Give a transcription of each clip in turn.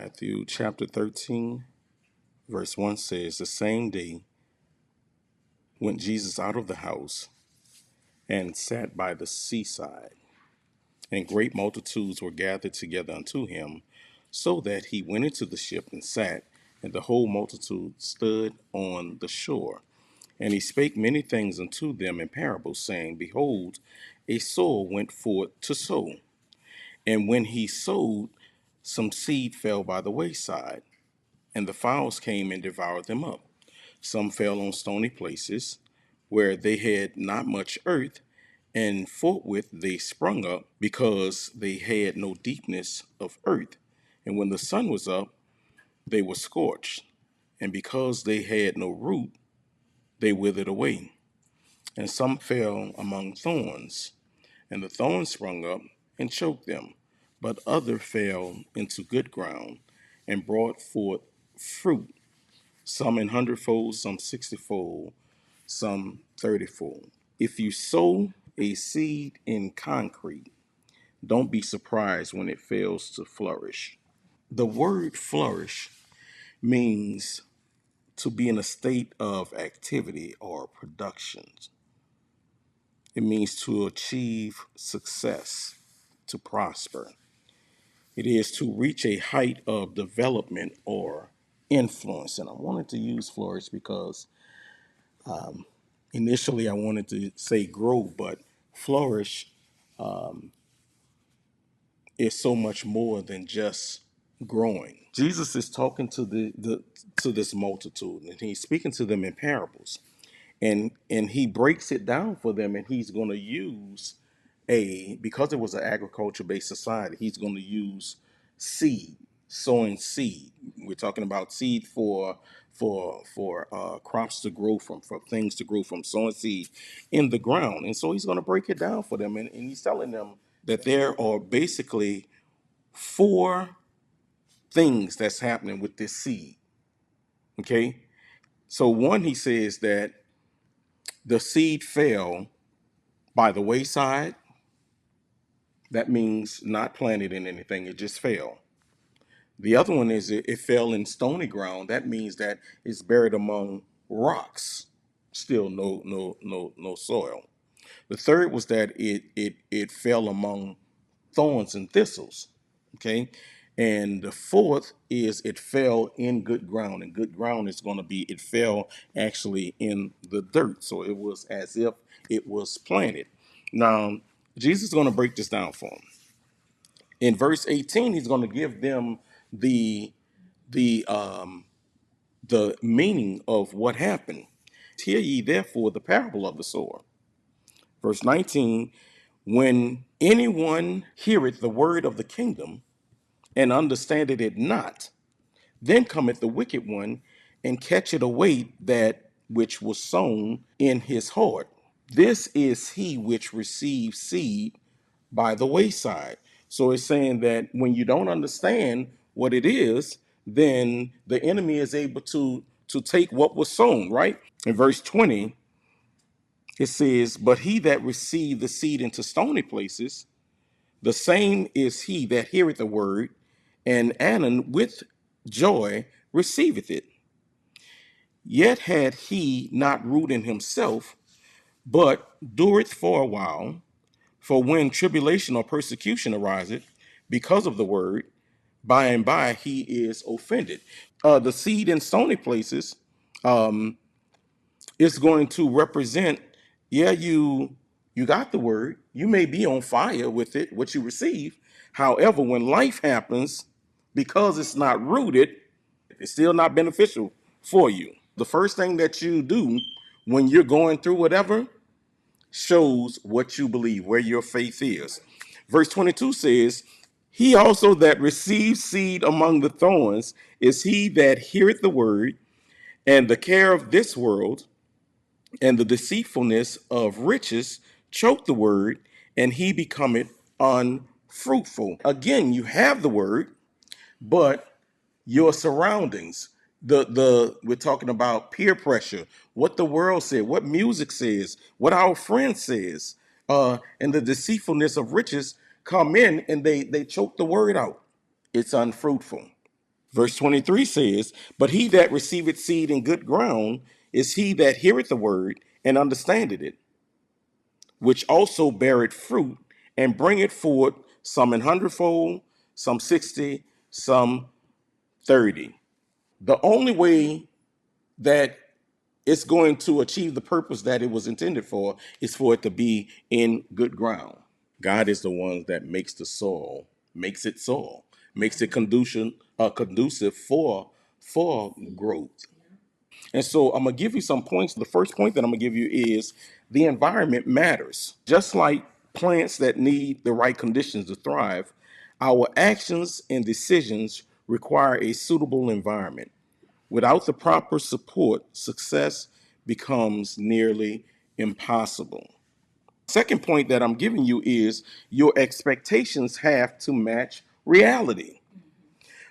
Matthew chapter 13, verse 1 says, the same day went Jesus out of the house and sat by the seaside, and great multitudes were gathered together unto him, so that he went into the ship and sat, and the whole multitude stood on the shore. And he spake many things unto them in parables, saying, Behold, a sower went forth to sow. And when he sowed, some seed fell by the wayside, and the fowls came and devoured them up. Some fell on stony places, where they had not much earth, and forthwith they sprung up, because they had no deepness of earth. And when the sun was up, they were scorched, and because they had no root, they withered away. And some fell among thorns, and the thorns sprung up and choked them. But other fell into good ground, and brought forth fruit, some in hundredfold, some 60-fold, some 30-fold. If you sow a seed in concrete, don't be surprised when it fails to flourish. The word flourish means to be in a state of activity or production. It means to achieve success, to prosper. It is to reach a height of development or influence. And I wanted to use flourish because initially I wanted to say grow, but flourish is so much more than just growing. Jesus is talking to to this multitude, and he's speaking to them in parables. And he breaks it down for them, and he's going to use because it was an agriculture based society, he's going to use seed, sowing seed. We're talking about seed for crops to grow from, for things to grow from, sowing seed in the ground. And so he's going to break it down for them, and he's telling them that there are basically four things that's happening with this seed. Okay, so one, he says that the seed fell by the wayside. That means not planted in anything, it just fell. The other one is it fell in stony ground. That means that it's buried among rocks, still no soil. The third was that it fell among thorns and thistles. Okay. And the fourth is it fell in good ground, and good ground is going to be, it fell actually in the dirt. So it was as if it was planted. Now, Jesus is going to break this down for them. In verse 18, he's going to give them the the um, the meaning of what happened. Hear ye therefore the parable of the sower. Verse 19, when anyone heareth the word of the kingdom and understandeth it not, then cometh the wicked one and catcheth away that which was sown in his heart. This is he which receives seed by the wayside. So it's saying that when you don't understand what it is, then the enemy is able to take what was sown, right? In verse 20, it says, but he that received the seed into stony places, the same is he that heareth the word, and anon with joy receiveth it. Yet had he not root in himself, but dureth for a while. For when tribulation or persecution ariseth because of the word, by and by he is offended. The seed in stony places is going to represent, yeah, you got the word, you may be on fire with it, what you receive. However, when life happens, because it's not rooted, it's still not beneficial for you. The first thing that you do when you're going through whatever shows what you believe, where your faith is. Verse 22 says, he also that receives seed among the thorns is he that heareth the word, and the care of this world and the deceitfulness of riches choke the word, and he becometh unfruitful. Again, you have the word, but your surroundings, the we're talking about peer pressure, what the world said, what music says, what our friend says, and the deceitfulness of riches come in, and they choke the word out. It's unfruitful. Verse 23 says, "But he that receiveth seed in good ground is he that heareth the word and understandeth it, which also beareth fruit and bringeth forth some an hundredfold, some 60, some 30." The only way that it's going to achieve the purpose that it was intended for is for it to be in good ground. God is the one that makes the soil, makes it conducive for growth. And so I'm gonna give you some points. The first point that I'm gonna give you is the environment matters. Just like plants that need the right conditions to thrive, our actions and decisions require a suitable environment. Without the proper support, success becomes nearly impossible. Second point that I'm giving you is your expectations have to match reality.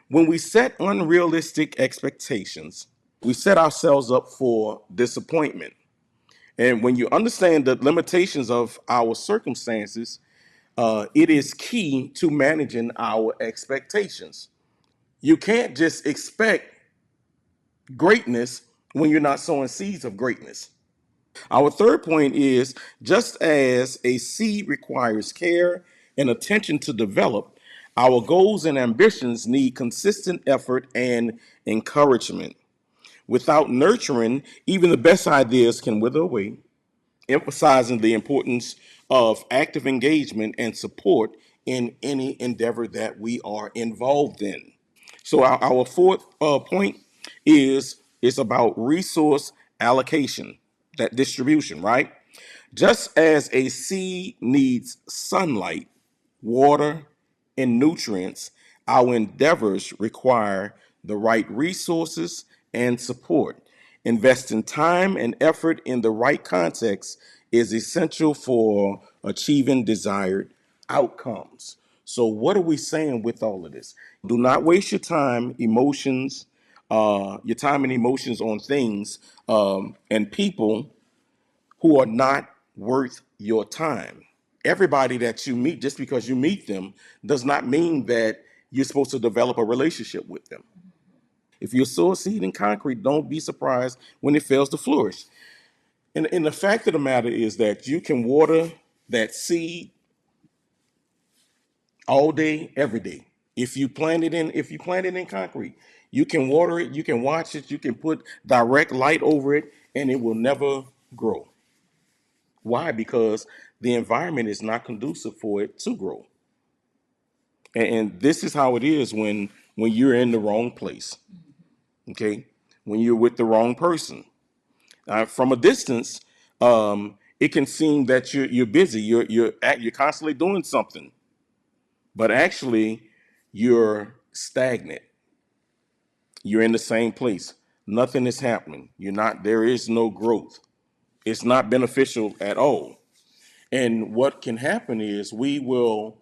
When we set unrealistic expectations, we set ourselves up for disappointment. And when you understand the limitations of our circumstances, it is key to managing our expectations. You can't just expect greatness when you're not sowing seeds of greatness. Our third point is just as a seed requires care and attention to develop, our goals and ambitions need consistent effort and encouragement. Without nurturing, even the best ideas can wither away, emphasizing the importance of active engagement and support in any endeavor that we are involved in. So our fourth point is it's about resource allocation, that distribution, right? Just as a seed needs sunlight, water, and nutrients, our endeavors require the right resources and support. Investing time and effort in the right context is essential for achieving desired outcomes. So, what are we saying with all of this? Do not waste your time and emotions on things and people who are not worth your time. Everybody that you meet, just because you meet them, does not mean that you're supposed to develop a relationship with them. If you sow a seed in concrete, don't be surprised when it fails to flourish. And the fact of the matter is that you can water that seed all day, every day. If you plant it in concrete, you can water it, you can watch it, you can put direct light over it, and it will never grow. Why? Because the environment is not conducive for it to grow. And this is how it is when you're in the wrong place. Okay, when you're with the wrong person. From a distance, it can seem that you're busy. You're constantly doing something, but actually, you're stagnant. You're in the same place. Nothing is happening. You're not. There is no growth. It's not beneficial at all. And what can happen is the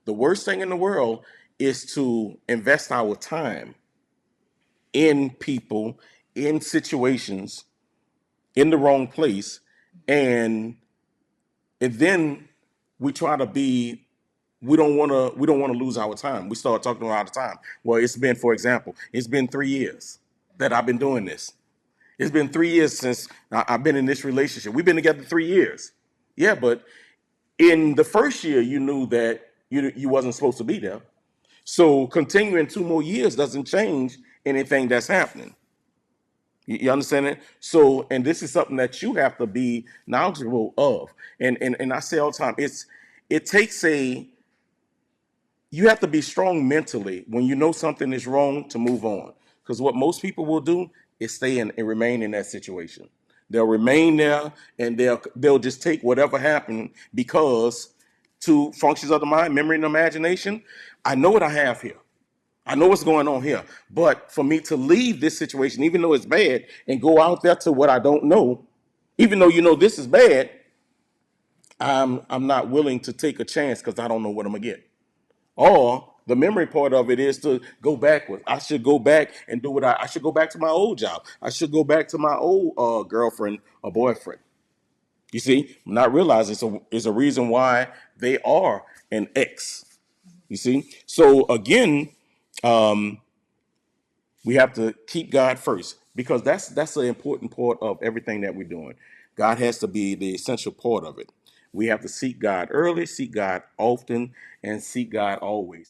worst thing in the world is to invest our time in people, in situations, in the wrong place, and then we try to be. We don't want to lose our time. We start talking about the time. Well, for example, it's been 3 years that I've been doing this. It's been 3 years since I've been in this relationship. We've been together 3 years. Yeah, but in the first year, you knew that you wasn't supposed to be there. So continuing 2 more years doesn't change anything that's happening. You understand it? So, and this is something that you have to be knowledgeable of. And I say all the time, it takes you have to be strong mentally when you know something is wrong to move on. Because what most people will do is stay in and remain in that situation. They'll remain there and they'll just take whatever happened because to functions of the mind, memory, and imagination, I know what I have here. I know what's going on here. But for me to leave this situation, even though it's bad, and go out there to what I don't know, even though you know this is bad, I'm not willing to take a chance because I don't know what I'm gonna get. Or the memory part of it is to go backwards. I should go back and do I should go back to my old job. I should go back to my old girlfriend or boyfriend. You see, not realizing it's a reason why they are an ex. You see, so again, We have to keep God first because that's an important part of everything that we're doing. God has to be the essential part of it. We have to seek God early, seek God often, and seek God always.